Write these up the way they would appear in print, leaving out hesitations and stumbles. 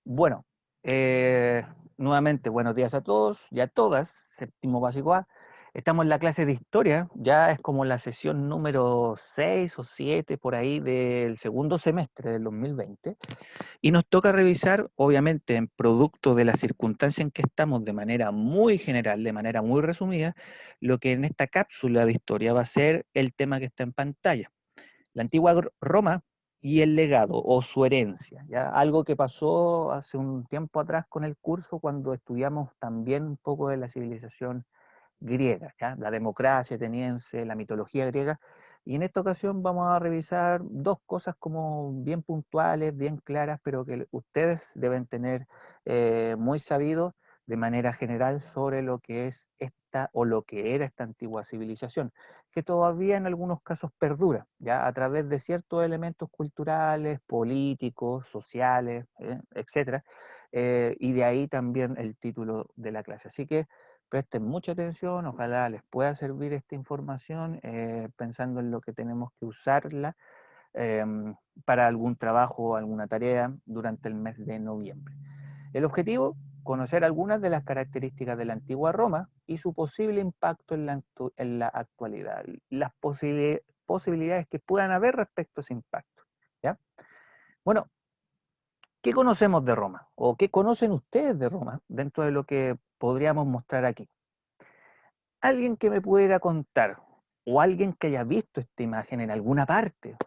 Bueno, nuevamente buenos días a todos y a todas, séptimo básico A. Estamos en la clase de historia, ya es como la sesión número 6 o 7 por ahí del segundo semestre del 2020 y nos toca revisar, obviamente en producto de la circunstancia en que estamos de manera muy general, de manera muy resumida, lo que en esta cápsula de historia va a ser el tema que está en pantalla. La antigua Roma y el legado o su herencia, ¿ya? Algo que pasó hace un tiempo atrás con el curso cuando estudiamos también un poco de la civilización griega, ¿ya? La democracia ateniense, la mitología griega, y en esta ocasión vamos a revisar dos cosas como bien puntuales, bien claras, pero que ustedes deben tener muy sabido de manera general sobre lo que es esta o lo que era esta antigua civilización, que todavía en algunos casos perdura, ya a través de ciertos elementos culturales, políticos, sociales, etcétera, y de ahí también el título de la clase. Así que presten mucha atención, ojalá les pueda servir esta información, pensando en lo que tenemos que usarla eh, para algún trabajo o alguna tarea durante el mes de noviembre. El objetivo, conocer algunas de las características de la antigua Roma y su posible impacto en la actualidad, las posibilidades que puedan haber respecto a ese impacto. ¿Ya? Bueno, ¿qué conocemos de Roma? ¿O qué conocen ustedes de Roma dentro de lo que podríamos mostrar aquí? Alguien que me pudiera contar, o alguien que haya visto esta imagen en alguna parte,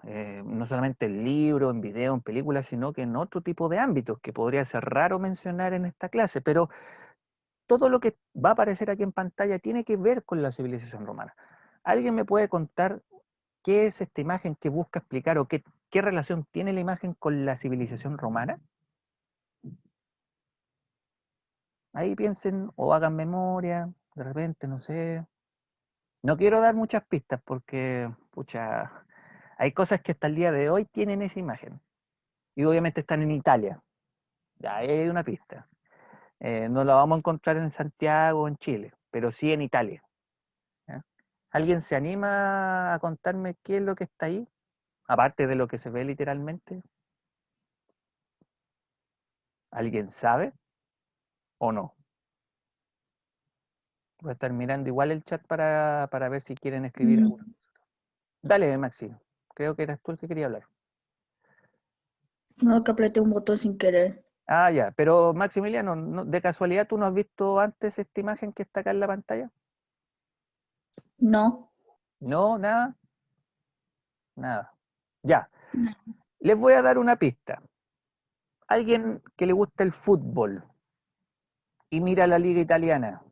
no solamente en libro, en video, en películas, sino que en otro tipo de ámbitos, que podría ser raro mencionar en esta clase, pero todo lo que va a aparecer aquí en pantalla tiene que ver con la civilización romana. ¿Alguien me puede contar qué es esta imagen que busca explicar o qué relación tiene la imagen con la civilización romana? Ahí piensen o hagan memoria, de repente, no sé. No quiero dar muchas pistas porque, pucha, hay cosas que hasta el día de hoy tienen esa imagen. Y obviamente están en Italia. Ya ahí hay una pista. No la vamos a encontrar en Santiago o en Chile, pero sí en Italia. ¿Ya? ¿Alguien se anima a contarme qué es lo que está ahí? Aparte de lo que se ve literalmente. ¿Alguien sabe o no? Voy a estar mirando igual el chat para ver si quieren escribir alguna. Dale, Maxi. Creo que eras tú el que quería hablar. No, que apreté un botón sin querer. Ah, ya, pero Maximiliano, ¿de casualidad tú no has visto antes esta imagen que está acá en la pantalla? No. No, nada, nada. Ya, les voy a dar una pista. Alguien que le gusta el fútbol y mira la liga italiana.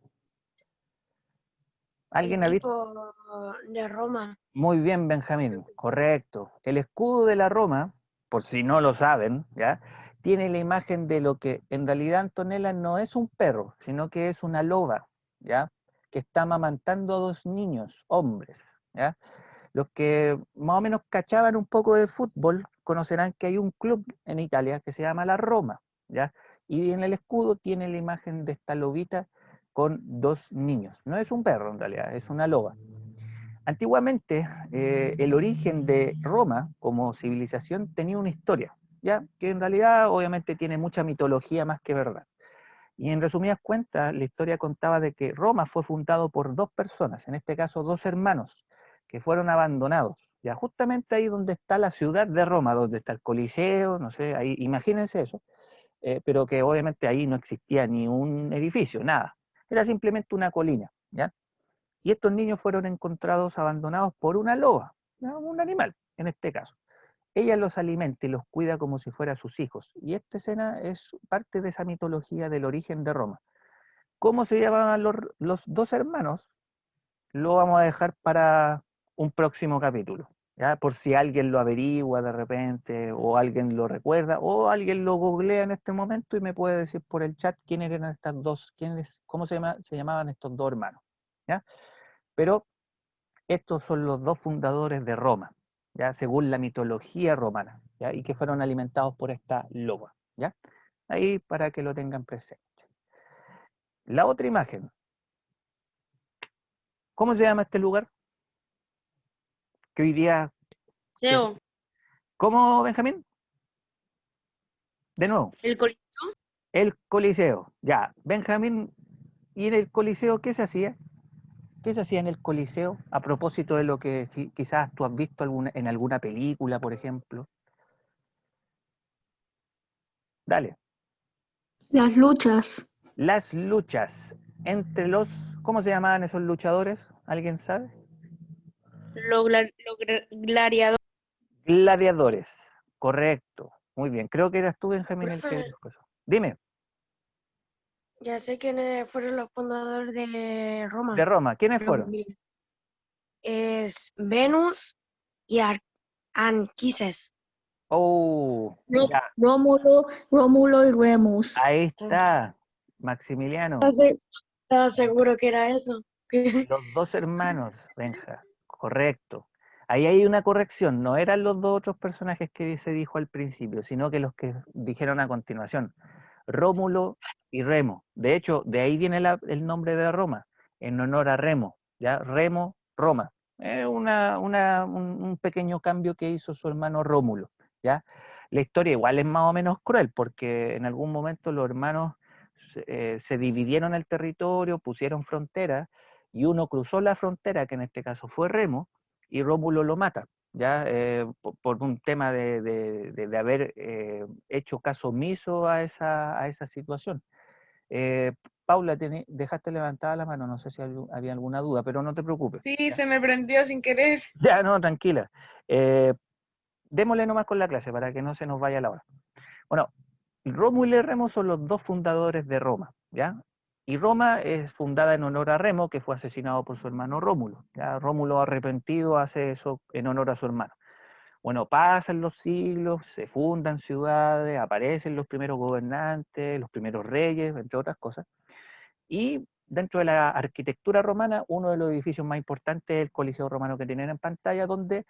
El ¿Alguien ha visto? equipo de Roma. Muy bien, Benjamín, correcto. El escudo de la Roma, por si no lo saben, ¿ya? Tiene la imagen de lo que en realidad Antonella no es un perro, sino que es una loba, ¿ya? Que está amamantando a dos niños, hombres, ¿ya? Los que más o menos cachaban un poco de fútbol conocerán que hay un club en Italia que se llama la Roma, ¿ya? Y en el escudo tiene la imagen de esta lobita con dos niños. No es un perro en realidad, es una loba. Antiguamente, el origen de Roma como civilización tenía una historia, ¿ya? Que en realidad obviamente tiene mucha mitología más que verdad. Y en resumidas cuentas, la historia contaba de que Roma fue fundado por dos personas, en este caso dos hermanos, que fueron abandonados. Ya justamente ahí donde está la ciudad de Roma, donde está el Coliseo, no sé, ahí, imagínense eso, pero que obviamente ahí no existía ni un edificio, nada. Era simplemente una colina, ¿ya? Y estos niños fueron encontrados abandonados por una loba, ¿no? Un animal, en este caso. Ella los alimenta y los cuida como si fueran sus hijos. Y esta escena es parte de esa mitología del origen de Roma. ¿Cómo se llamaban los dos hermanos? Lo vamos a dejar para un próximo capítulo, ¿ya? Por si alguien lo averigua de repente, o alguien lo recuerda, o alguien lo googlea en este momento y me puede decir por el chat quiénes eran estas dos, cómo se llamaban estos dos hermanos, ¿ya? Pero estos son los dos fundadores de Roma, ¿ya? Según la mitología romana, ¿ya? Y que fueron alimentados por esta loba, ¿ya? Ahí para que lo tengan presente. La otra imagen, ¿cómo se llama este lugar? Que hoy día... Seo. ¿Cómo, Benjamín? De nuevo, El Coliseo. el Coliseo. Ya, Benjamín, ¿y en el Coliseo qué se hacía? ¿Qué se hacía en el Coliseo a propósito de lo que quizás tú has visto en alguna película, por ejemplo? Dale. Las luchas. Las luchas entre los, ¿cómo se llamaban esos luchadores? ¿Alguien sabe? Gladiador. Gladiadores. Correcto. Muy bien. Creo que eras tú, Benjamín, el que Profe, dijo eso. Dime, ya sé quiénes fueron los fundadores de de Roma. Roma, ¿quiénes Pero fueron? mira, es Venus y Anquises. Oh, ya, Rómulo y Remus. ahí está, Maximiliano. Estaba seguro que era eso. Los dos hermanos, Benja, correcto. Ahí hay una corrección, no eran los dos otros personajes que se dijo al principio, sino que los que dijeron a continuación, Rómulo y Remo. De hecho, de ahí viene el nombre de Roma, en honor a Remo, ¿ya? Remo, Roma. Un pequeño cambio que hizo su hermano Rómulo, ¿ya? La historia igual es más o menos cruel, porque en algún momento los hermanos se dividieron el territorio, pusieron fronteras, y uno cruzó la frontera, que en este caso fue Remo, y Rómulo lo mata, ¿ya? Por un tema de haber hecho caso omiso a esa situación. Eh, Paula, dejaste levantada la mano, no sé si había alguna duda, pero no te preocupes. Sí, ¿Ya? se me prendió sin querer. Ya, no, tranquila. Démosle nomás con la clase para que no se nos vaya la hora. Bueno, Rómulo y Remo son los dos fundadores de Roma, ¿ya? Y Roma es fundada en honor a Remo, que fue asesinado por su hermano Rómulo. ¿Ya? Rómulo arrepentido hace eso en honor a su hermano. Bueno, pasan los siglos, se fundan ciudades, aparecen los primeros gobernantes, los primeros reyes, entre otras cosas. Y dentro de la arquitectura romana, uno de los edificios más importantes es el Coliseo Romano que tienen en pantalla, donde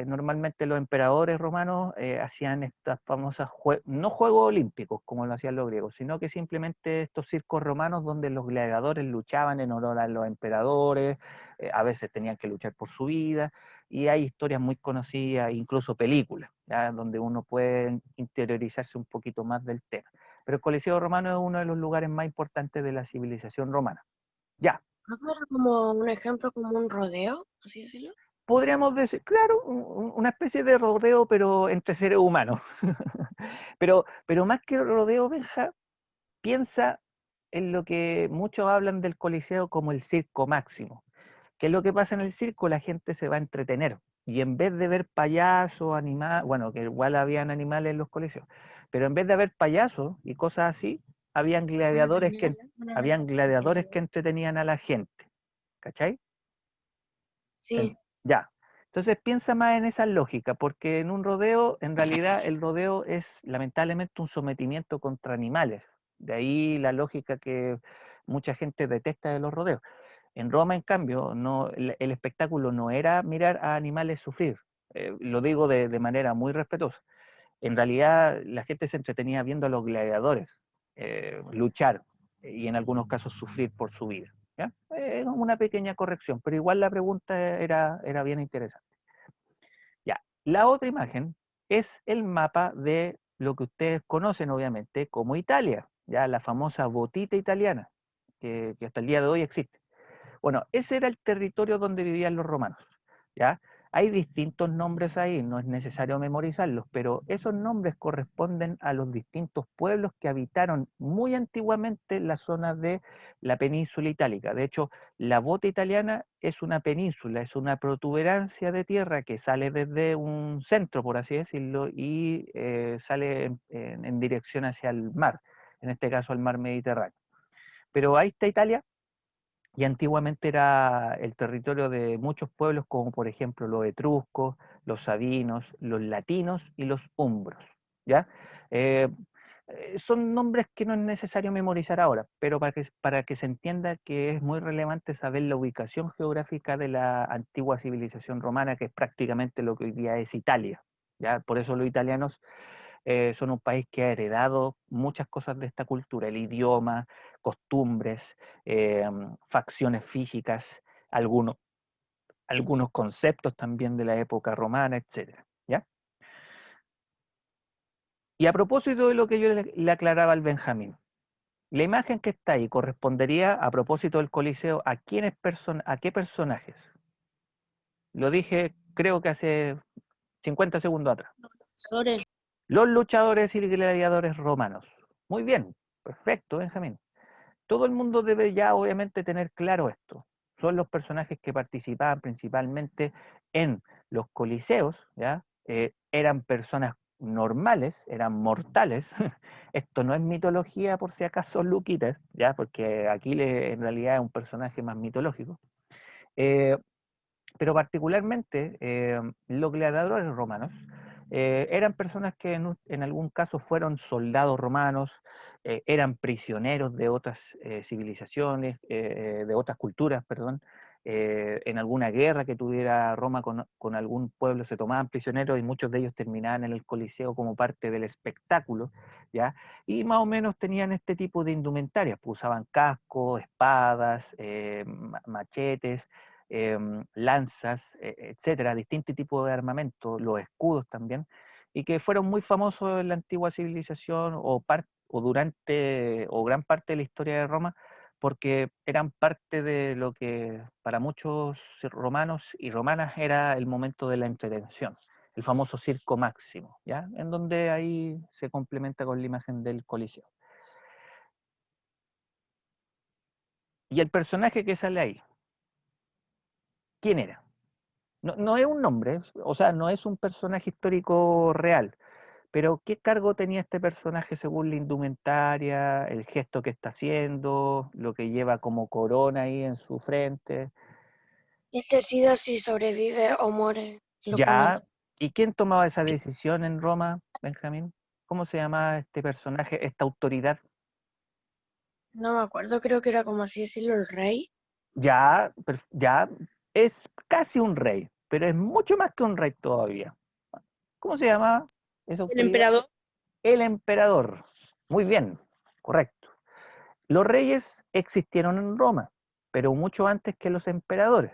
normalmente los emperadores romanos hacían estas famosas, no Juegos Olímpicos, como lo hacían los griegos, sino que simplemente estos circos romanos donde los gladiadores luchaban en honor a los emperadores, a veces tenían que luchar por su vida, y hay historias muy conocidas, incluso películas, ¿ya? Donde uno puede interiorizarse un poquito más del tema. Pero el Coliseo Romano es uno de los lugares más importantes de la civilización romana. Ya, ¿No era como un ejemplo, como un rodeo, así decirlo? podríamos decir, claro, una especie de rodeo, pero entre seres humanos. pero más que rodeo, Benja, piensa en lo que muchos hablan del Coliseo como el circo máximo. ¿Qué es lo que pasa en el circo? La gente se va a entretener. Y en vez de ver payasos, animales, bueno, que igual habían animales en los coliseos, pero en vez de ver payasos y cosas así, habían gladiadores que entretenían a la gente. ¿Cachai? Sí. Ya. Entonces piensa más en esa lógica, porque en un rodeo, en realidad el rodeo es lamentablemente un sometimiento contra animales. De ahí la lógica que mucha gente detesta de los rodeos. En Roma, en cambio, no, el espectáculo no era mirar a animales sufrir. Lo digo de manera muy respetuosa. En realidad, la gente se entretenía viendo a los gladiadores luchar y en algunos casos sufrir por su vida. ¿Ya? Una pequeña corrección, pero igual la pregunta era bien interesante. Ya. La otra imagen es el mapa de lo que ustedes conocen, obviamente, como Italia, ya la famosa botita italiana, que hasta el día de hoy existe. Bueno, ese era el territorio donde vivían los romanos, ¿ya? Hay distintos nombres ahí, no es necesario memorizarlos, pero esos nombres corresponden a los distintos pueblos que habitaron muy antiguamente la zona de la península itálica. De hecho, la bota italiana es una península, es una protuberancia de tierra que sale desde un centro, por así decirlo, y sale en dirección hacia el mar, en este caso el mar Mediterráneo. Pero ahí está Italia, y antiguamente era el territorio de muchos pueblos, como por ejemplo los etruscos, los sabinos, los latinos y los umbros, ¿ya? Eh, Son nombres que no es necesario memorizar ahora, pero para que se entienda que es muy relevante saber la ubicación geográfica de la antigua civilización romana, que es prácticamente lo que hoy día es Italia, ¿ya? Por eso los italianos son un país que ha heredado muchas cosas de esta cultura, el idioma, costumbres, facciones físicas, algunos, algunos conceptos también de la época romana, etcétera, ¿ya? Y a propósito de lo que yo le aclaraba al Benjamín, la imagen que está ahí correspondería, a propósito del Coliseo, ¿a a qué personajes? Lo dije, creo que hace 50 segundos atrás. Sore. Los luchadores y gladiadores romanos. Muy bien, perfecto, Benjamín. Todo el mundo debe ya obviamente tener claro esto. Son los personajes que participaban principalmente en los coliseos, ¿ya? Eran personas normales, eran mortales. Esto no es mitología por si acaso Luquitas, ¿ya? Porque Aquiles en realidad es un personaje más mitológico. Eh, pero particularmente los gladiadores romanos eran personas que en algún caso fueron soldados romanos, eran prisioneros de otras civilizaciones, de otras culturas, perdón. En alguna guerra que tuviera Roma con algún pueblo se tomaban prisioneros y muchos de ellos terminaban en el Coliseo como parte del espectáculo, ¿ya? Y más o menos tenían este tipo de indumentarias, pues usaban cascos, espadas, machetes, lanzas, etcétera, distintos tipos de armamento, los escudos también, y que fueron muy famosos en la antigua civilización o durante o gran parte de la historia de Roma, porque eran parte de lo que para muchos romanos y romanas era el momento de la entretención, el famoso circo máximo, ¿ya? En donde ahí se complementa con la imagen del Coliseo. Y el personaje que sale ahí, ¿quién era? No, no es un nombre, o sea, no es un personaje histórico real, pero ¿qué cargo tenía este personaje según la indumentaria, el gesto que está haciendo, lo que lleva como corona ahí en su frente? Él decide si sobrevive o muere. Lo Ya, comenta. ¿y quién tomaba esa decisión en Roma, Benjamín? ¿Cómo se llamaba este personaje, esta autoridad? No me acuerdo, creo que era como así decirlo el rey. Ya, ya es casi un rey, pero es mucho más que un rey todavía. ¿Cómo se llamaba esa El autoridad? emperador. El emperador. Muy bien, correcto. Los reyes existieron en Roma, pero mucho antes que los emperadores.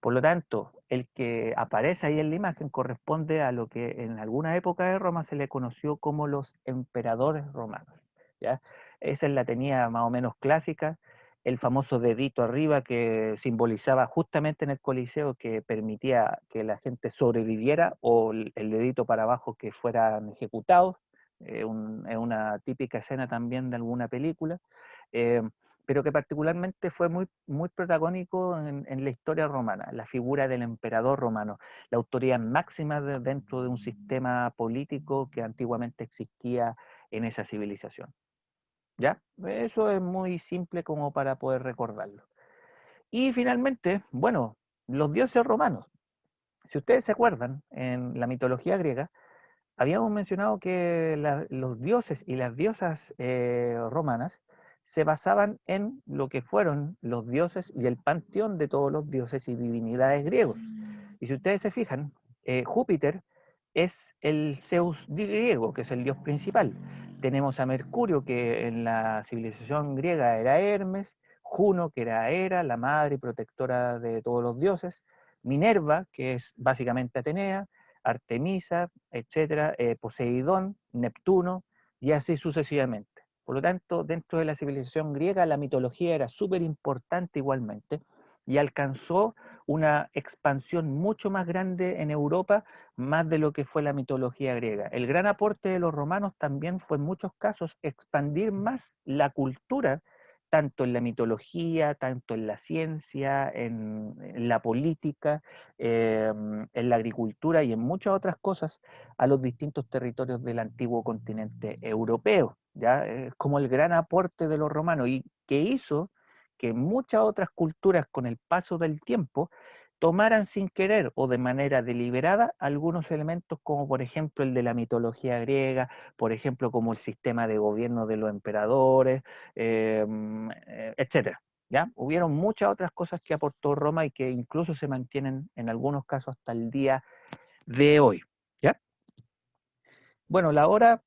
Por lo tanto, el que aparece ahí en la imagen corresponde a lo que en alguna época de Roma se le conoció como los emperadores romanos, ¿ya? Esa es la tenía más o menos clásica, el famoso dedito arriba que simbolizaba justamente en el Coliseo que permitía que la gente sobreviviera, o el dedito para abajo que fueran ejecutados. Es una típica escena también de alguna película. eh, pero que particularmente fue muy, muy protagónico en la historia romana, la figura del emperador romano, la autoridad máxima dentro de un sistema político que antiguamente existía en esa civilización. ¿Ya? Eso es muy simple como para poder recordarlo. Y finalmente, bueno, los dioses romanos. Si ustedes se acuerdan, en la mitología griega, habíamos mencionado que los dioses y las diosas romanas se basaban en lo que fueron los dioses y el panteón de todos los dioses y divinidades griegos. Y si ustedes se fijan, Júpiter es el Zeus griego, que es el dios principal. Tenemos a Mercurio, que en la civilización griega era Hermes, Juno, que era Hera, la madre y protectora de todos los dioses, Minerva, que es básicamente Atenea, Artemisa, etcétera, Poseidón, Neptuno, y así sucesivamente. Por lo tanto, dentro de la civilización griega, la mitología era súper importante igualmente y alcanzó una expansión mucho más grande en Europa, más de lo que fue la mitología griega. El gran aporte de los romanos también fue en muchos casos expandir más la cultura, tanto en la mitología, tanto en la ciencia, en la política, en la agricultura y en muchas otras cosas a los distintos territorios del antiguo continente europeo. ¿Ya? Es como el gran aporte de los romanos y que hizo que muchas otras culturas con el paso del tiempo tomaran sin querer o de manera deliberada algunos elementos como por ejemplo el de la mitología griega, por ejemplo como el sistema de gobierno de los emperadores, etcétera. ¿Ya? Hubieron muchas otras cosas que aportó Roma y que incluso se mantienen en algunos casos hasta el día de hoy. ¿Ya? Bueno, la hora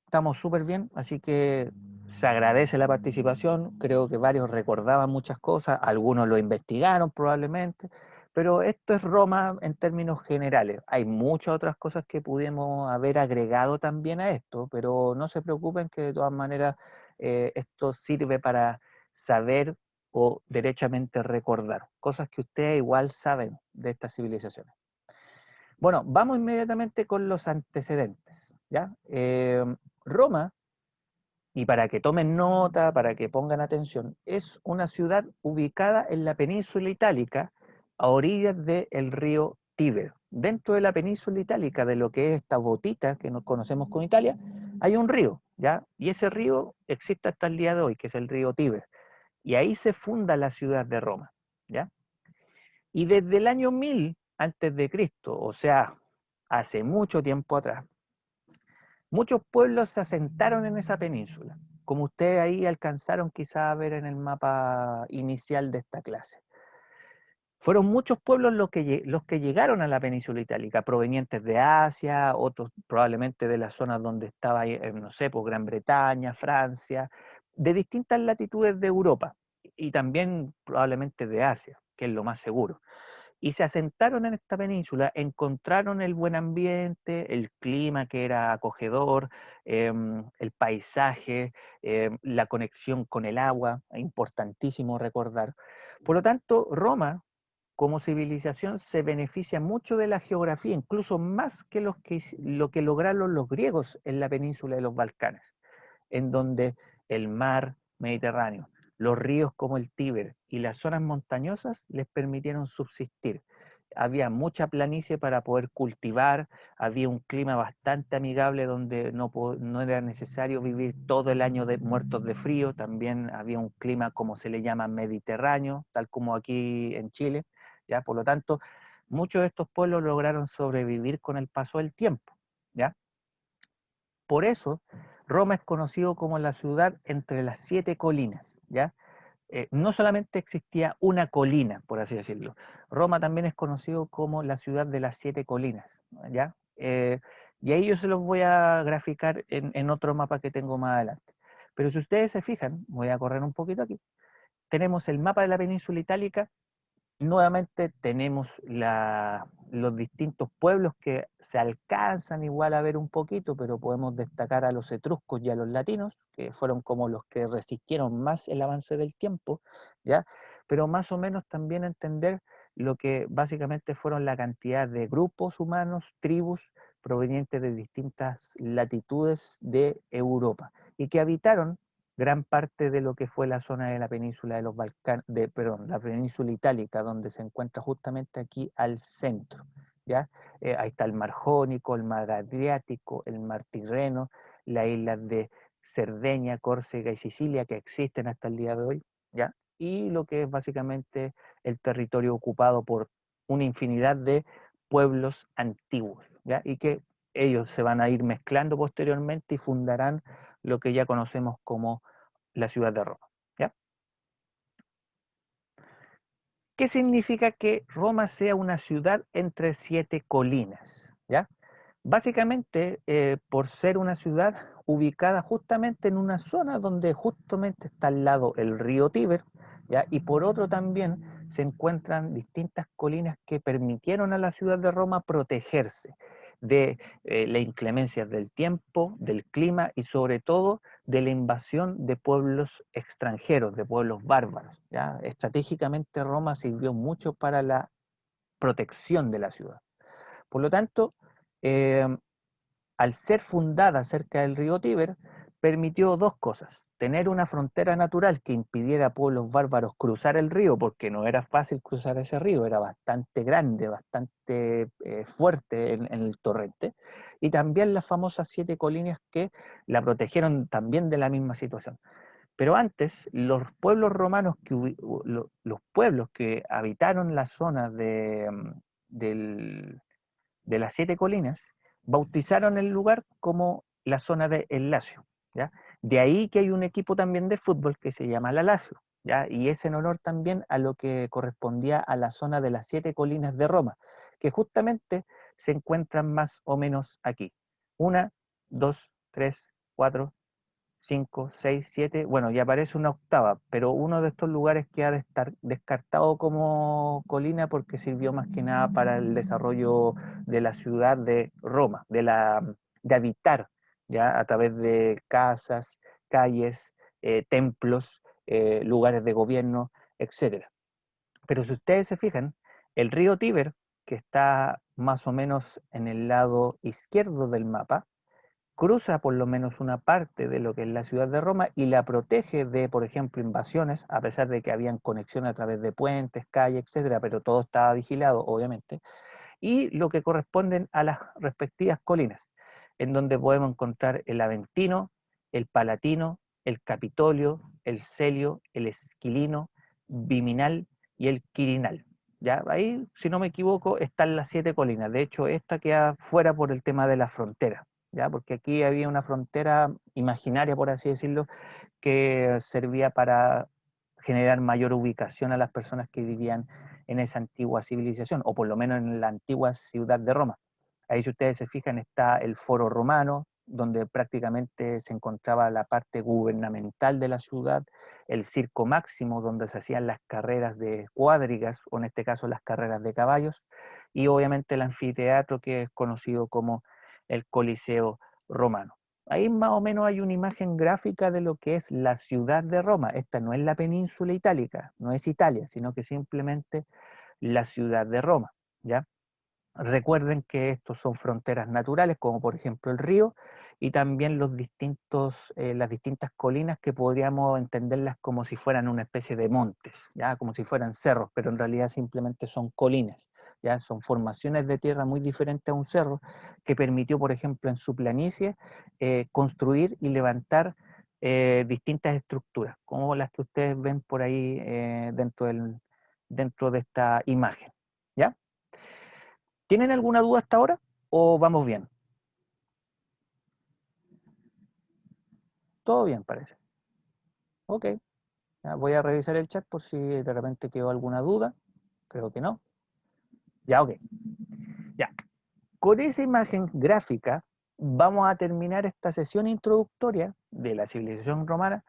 estamos súper bien, así que se agradece la participación. Creo que varios recordaban muchas cosas, algunos lo investigaron probablemente, Pero esto es Roma en términos generales. Hay muchas otras cosas que pudimos haber agregado también a esto, pero no se preocupen que de todas maneras esto sirve para saber o derechamente recordar, cosas que ustedes igual saben de estas civilizaciones. Bueno, vamos inmediatamente con los antecedentes, ¿ya? Roma, y para que tomen nota, para que pongan atención, es una ciudad ubicada en la península itálica, a orillas del río Tíber. Dentro de la península itálica, de lo que es esta botita que nos conocemos con Italia, hay un río, ¿ya? Y ese río existe hasta el día de hoy, que es el río Tíber. Y ahí se funda la ciudad de Roma, ¿ya? Y desde el año 1000 antes de Cristo, o sea, hace mucho tiempo atrás, muchos pueblos se asentaron en esa península, como ustedes ahí alcanzaron quizá a ver en el mapa inicial de esta clase. Fueron muchos pueblos los que llegaron a la península itálica, provenientes de Asia, otros probablemente de las zonas donde estaba, no sé, pues Gran Bretaña, Francia, de distintas latitudes de Europa, y también probablemente de Asia, que es lo más seguro. Y se asentaron en esta península, encontraron el buen ambiente, el clima que era acogedor, el paisaje, la conexión con el agua, importantísimo recordar. Por lo tanto, Roma, como civilización, se beneficia mucho de la geografía, incluso más que lo que lograron los griegos en la península de los Balcanes, en donde el mar Mediterráneo, los ríos como el Tíber y las zonas montañosas les permitieron subsistir. Había mucha planicie para poder cultivar, había un clima bastante amigable donde no era necesario vivir todo el año muertos de frío, también había un clima como se le llama mediterráneo, tal como aquí en Chile, ¿ya? Por lo tanto, muchos de estos pueblos lograron sobrevivir con el paso del tiempo, ¿ya? Por eso, Roma es conocido como la ciudad entre las 7 colinas, ¿ya? No solamente existía una colina, por así decirlo. Roma también es conocido como la ciudad de las 7 colinas, ¿ya? Y ahí yo se los voy a graficar en otro mapa que tengo más adelante. Pero si ustedes se fijan, voy a correr un poquito aquí, tenemos el mapa de la península itálica. Nuevamente tenemos los distintos pueblos que se alcanzan igual a ver un poquito, pero podemos destacar a los etruscos y a los latinos, que fueron como los que resistieron más el avance del tiempo, ¿ya? Pero más o menos también entender lo que básicamente fueron la cantidad de grupos humanos, tribus, provenientes de distintas latitudes de Europa, y que habitaron gran parte de lo que fue la zona de la península de los Balcanes, perdón, la península itálica, donde se encuentra justamente aquí al centro, ¿ya? Ahí está el mar Jónico, el mar Adriático, el mar Tirreno, las islas de Cerdeña, Córcega y Sicilia, que existen hasta el día de hoy, ¿ya? Y lo que es básicamente el territorio ocupado por una infinidad de pueblos antiguos, ¿ya? Y que ellos se van a ir mezclando posteriormente y fundarán lo que ya conocemos como la ciudad de Roma, ¿ya? ¿Qué significa que Roma sea una ciudad entre 7 colinas? ¿Ya? Básicamente, por ser una ciudad ubicada justamente en una zona donde justamente está al lado el río Tíber, ¿ya? Y por otro también se encuentran distintas colinas que permitieron a la ciudad de Roma protegerse de las inclemencias del tiempo, del clima y sobre todo de la invasión de pueblos extranjeros, de pueblos bárbaros, ¿ya? Estratégicamente Roma sirvió mucho para la protección de la ciudad. Por lo tanto, eh, al ser fundada cerca del río Tíber, permitió dos cosas: tener una frontera natural que impidiera a pueblos bárbaros cruzar el río, porque no era fácil cruzar ese río, era bastante grande, bastante fuerte en el torrente, y también las famosas 7 colinas que la protegieron también de la misma situación. Pero antes, los pueblos romanos, los pueblos que habitaron la zona de las 7 colinas, bautizaron el lugar como la zona de El Lacio, ¿ya? De ahí que hay un equipo también de fútbol que se llama la Lazio, ¿ya? Y es en honor también a lo que correspondía a la zona de las 7 colinas de Roma, que justamente se encuentran más o menos aquí. 1, 2, 3, 4, 5, 6, 7, bueno, ya aparece una octava, pero uno de estos lugares queda descartado como colina porque sirvió más que nada para el desarrollo de la ciudad de Roma, de habitar, ya a través de casas, calles, templos, lugares de gobierno, etcétera. Pero si ustedes se fijan, el río Tíber, que está más o menos en el lado izquierdo del mapa, cruza por lo menos una parte de lo que es la ciudad de Roma y la protege de, por ejemplo, invasiones, a pesar de que habían conexiones a través de puentes, calles, etcétera, pero todo estaba vigilado, obviamente, y lo que corresponden a las respectivas colinas, en donde podemos encontrar el Aventino, el Palatino, el Capitolio, el Celio, el Esquilino, Viminal y el Quirinal. ¿Ya? Ahí, si no me equivoco, están las 7 colinas. De hecho, esta queda fuera por el tema de la frontera, ¿ya? Porque aquí había una frontera imaginaria, por así decirlo, que servía para generar mayor ubicación a las personas que vivían en esa antigua civilización, o por lo menos en la antigua ciudad de Roma. Ahí, si ustedes se fijan, está el Foro Romano, donde prácticamente se encontraba la parte gubernamental de la ciudad, el Circo Máximo, donde se hacían las carreras de cuadrigas, o en este caso las carreras de caballos, y obviamente el anfiteatro, que es conocido como el Coliseo Romano. Ahí más o menos hay una imagen gráfica de lo que es la ciudad de Roma. Esta no es la península itálica, no es Italia, sino que simplemente la ciudad de Roma, ¿ya? Recuerden que estos son fronteras naturales, como por ejemplo el río, y también las distintas colinas que podríamos entenderlas como si fueran una especie de montes, ¿ya? Como si fueran cerros, pero en realidad simplemente son colinas, ¿ya? Son formaciones de tierra muy diferentes a un cerro, que permitió, por ejemplo, en su planicie, construir y levantar distintas estructuras, como las que ustedes ven por ahí dentro de esta imagen, ¿ya? ¿Tienen alguna duda hasta ahora o vamos bien? Todo bien, parece. Ok, ya voy a revisar el chat por si de repente quedó alguna duda. Creo que no. Ya, ok. Ya. Con esa imagen gráfica vamos a terminar esta sesión introductoria de la civilización romana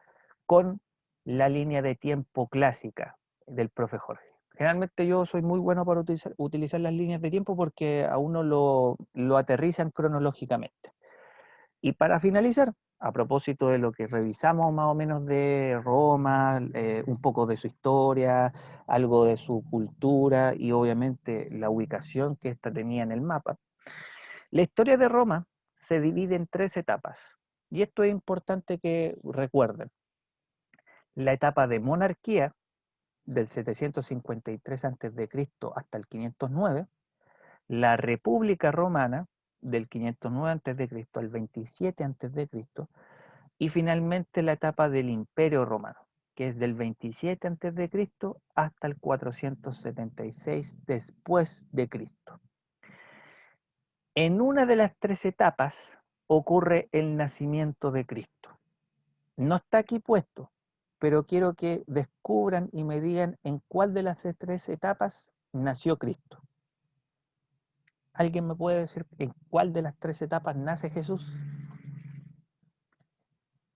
con la línea de tiempo clásica del profe Jorge. Generalmente yo soy muy bueno para utilizar las líneas de tiempo porque a uno lo aterrizan cronológicamente. Y para finalizar, a propósito de lo que revisamos más o menos de Roma, un poco de su historia, algo de su cultura y obviamente la ubicación que ésta tenía en el mapa, la historia de Roma se divide en 3 etapas. Y esto es importante que recuerden. La etapa de monarquía, del 753 a.C. hasta el 509, la República Romana, del 509 a.C. al 27 a.C., y finalmente la etapa del Imperio Romano, que es del 27 a.C. hasta el 476 después de Cristo. En una de las 3 etapas ocurre el nacimiento de Cristo. No está aquí puesto, pero quiero que descubran y me digan en cuál de las 3 etapas nació Cristo. ¿Alguien me puede decir en cuál de las 3 etapas nace Jesús?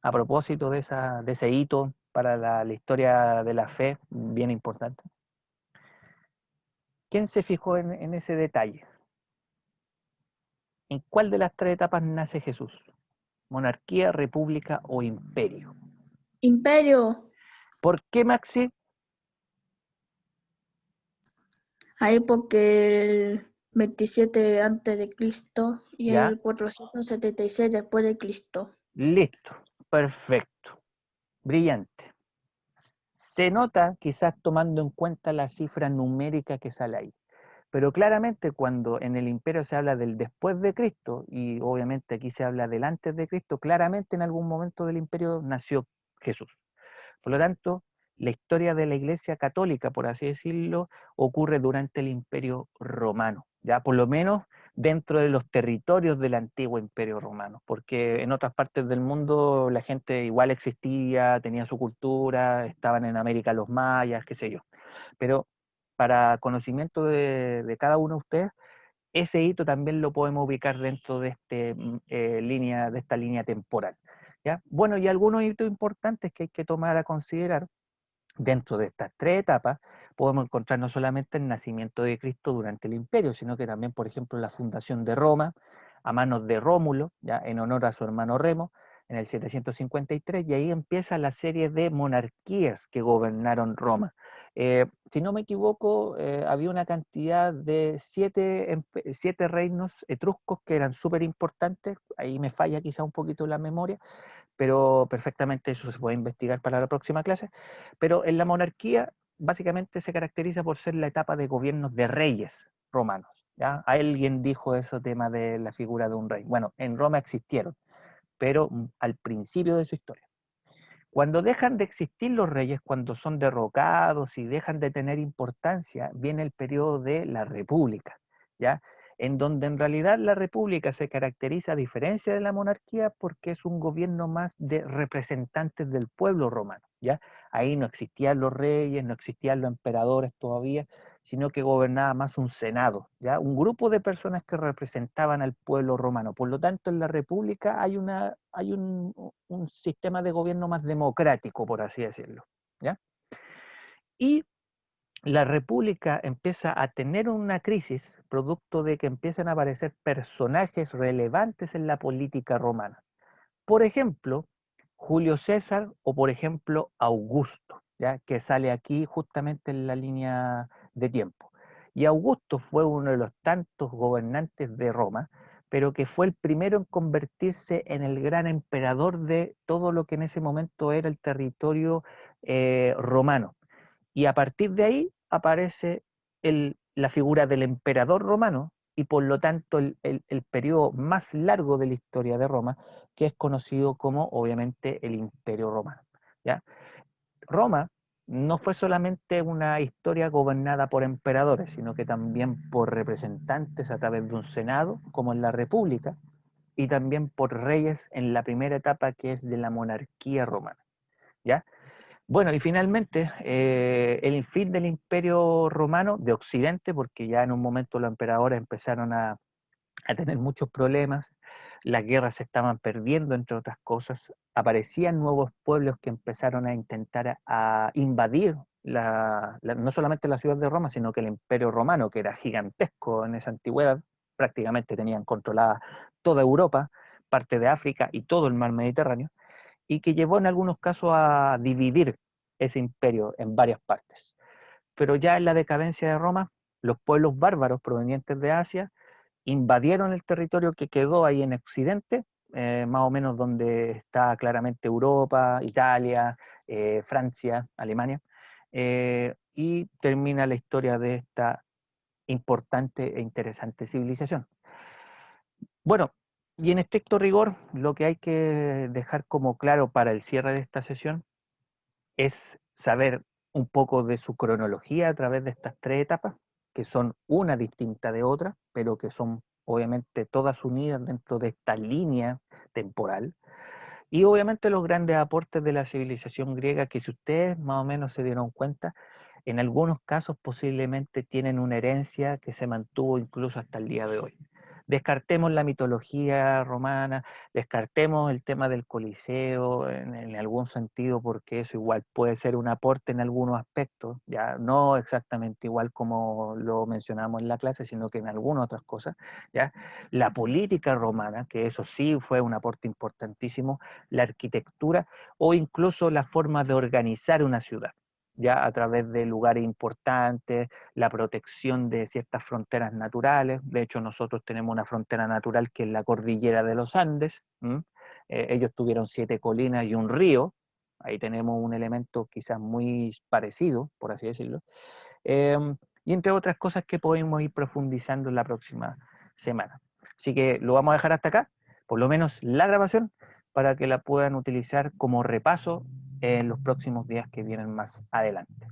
A propósito de ese hito para la historia de la fe, bien importante. ¿Quién se fijó en ese detalle? ¿En cuál de las 3 etapas nace Jesús? ¿Monarquía, república o imperio? Imperio. ¿Por qué, Maxi? Ahí porque el 27 antes de Cristo y ¿Ya? el 476 después de Cristo. Listo. Perfecto. Brillante. Se nota quizás tomando en cuenta la cifra numérica que sale ahí. Pero claramente cuando en el imperio se habla del después de Cristo, y obviamente aquí se habla del antes de Cristo, claramente en algún momento del imperio nació Jesús. Por lo tanto, la historia de la Iglesia Católica, por así decirlo, ocurre durante el Imperio Romano, ya por lo menos dentro de los territorios del antiguo Imperio Romano, porque en otras partes del mundo la gente igual existía, tenía su cultura, estaban en América los mayas, qué sé yo. Pero para conocimiento de cada uno de ustedes, ese hito también lo podemos ubicar dentro de esta línea temporal. ¿ya? Bueno, y algunos hitos importantes que hay que tomar a considerar dentro de estas tres etapas. Podemos encontrar no solamente el nacimiento de Cristo durante el imperio, sino que también, por ejemplo, la fundación de Roma a manos de Rómulo, ya en honor a su hermano Remo, en el 753, y ahí empieza la serie de monarquías que gobernaron Roma. Si no me equivoco, había una cantidad de siete reinos etruscos que eran súper importantes, ahí me falla quizá un poquito la memoria, pero perfectamente eso se puede investigar para la próxima clase. Pero en la monarquía básicamente se caracteriza por ser la etapa de gobiernos de reyes romanos. ¿Ya? Alguien dijo eso tema de la figura de un rey. Bueno, en Roma existieron, pero al principio de su historia. Cuando dejan de existir los reyes, cuando son derrocados y dejan de tener importancia, viene el periodo de la república, ¿ya? En donde en realidad la república se caracteriza, a diferencia de la monarquía, porque es un gobierno más de representantes del pueblo romano, ¿ya? Ahí no existían los reyes, no existían los emperadores todavía, sino que gobernaba más un senado, ¿ya? Un grupo de personas que representaban al pueblo romano. Por lo tanto, en la república hay un sistema de gobierno más democrático, por así decirlo, ¿ya? Y la república empieza a tener una crisis producto de que empiezan a aparecer personajes relevantes en la política romana. Por ejemplo, Julio César o por ejemplo Augusto, ¿ya? Que sale aquí justamente en la línea de tiempo. Y Augusto fue uno de los tantos gobernantes de Roma, pero que fue el primero en convertirse en el gran emperador de todo lo que en ese momento era el territorio romano. Y a partir de ahí aparece la figura del emperador romano y por lo tanto el periodo más largo de la historia de Roma, que es conocido como obviamente el Imperio Romano, ¿ya? Roma no fue solamente una historia gobernada por emperadores, sino que también por representantes a través de un senado, como en la República, y también por reyes en la primera etapa, que es de la monarquía romana, ¿ya? Bueno, y finalmente, el fin del Imperio Romano de Occidente, porque ya en un momento los emperadores empezaron a tener muchos problemas, las guerras se estaban perdiendo, entre otras cosas, aparecían nuevos pueblos que empezaron a intentar a invadir no solamente la ciudad de Roma, sino que el Imperio Romano, que era gigantesco en esa antigüedad, prácticamente tenían controlada toda Europa, parte de África y todo el mar Mediterráneo, y que llevó en algunos casos a dividir ese imperio en varias partes. Pero ya en la decadencia de Roma, los pueblos bárbaros provenientes de Asia invadieron el territorio que quedó ahí en Occidente, más o menos donde está claramente Europa, Italia, Francia, Alemania, y termina la historia de esta importante e interesante civilización. Bueno, y en estricto rigor, lo que hay que dejar como claro para el cierre de esta sesión es saber un poco de su cronología a través de estas tres etapas, que son una distinta de otra, pero que son obviamente todas unidas dentro de esta línea temporal. Y obviamente los grandes aportes de la civilización griega, que si ustedes más o menos se dieron cuenta, en algunos casos posiblemente tienen una herencia que se mantuvo incluso hasta el día de hoy. Descartemos la mitología romana, descartemos el tema del Coliseo en algún sentido, porque eso igual puede ser un aporte en algunos aspectos, ya no exactamente igual como lo mencionamos en la clase, sino que en algunas otras cosas, ¿ya? La política romana, que eso sí fue un aporte importantísimo, la arquitectura o incluso la forma de organizar una ciudad, ya a través de lugares importantes, la protección de ciertas fronteras naturales. De hecho, nosotros tenemos una frontera natural que es la cordillera de los Andes. Ellos tuvieron 7 colinas y un río. Ahí tenemos un elemento quizás muy parecido, por así decirlo. Y entre otras cosas que podemos ir profundizando en la próxima semana. Así que lo vamos a dejar hasta acá, por lo menos la grabación, para que la puedan utilizar como repaso en los próximos días que vienen más adelante.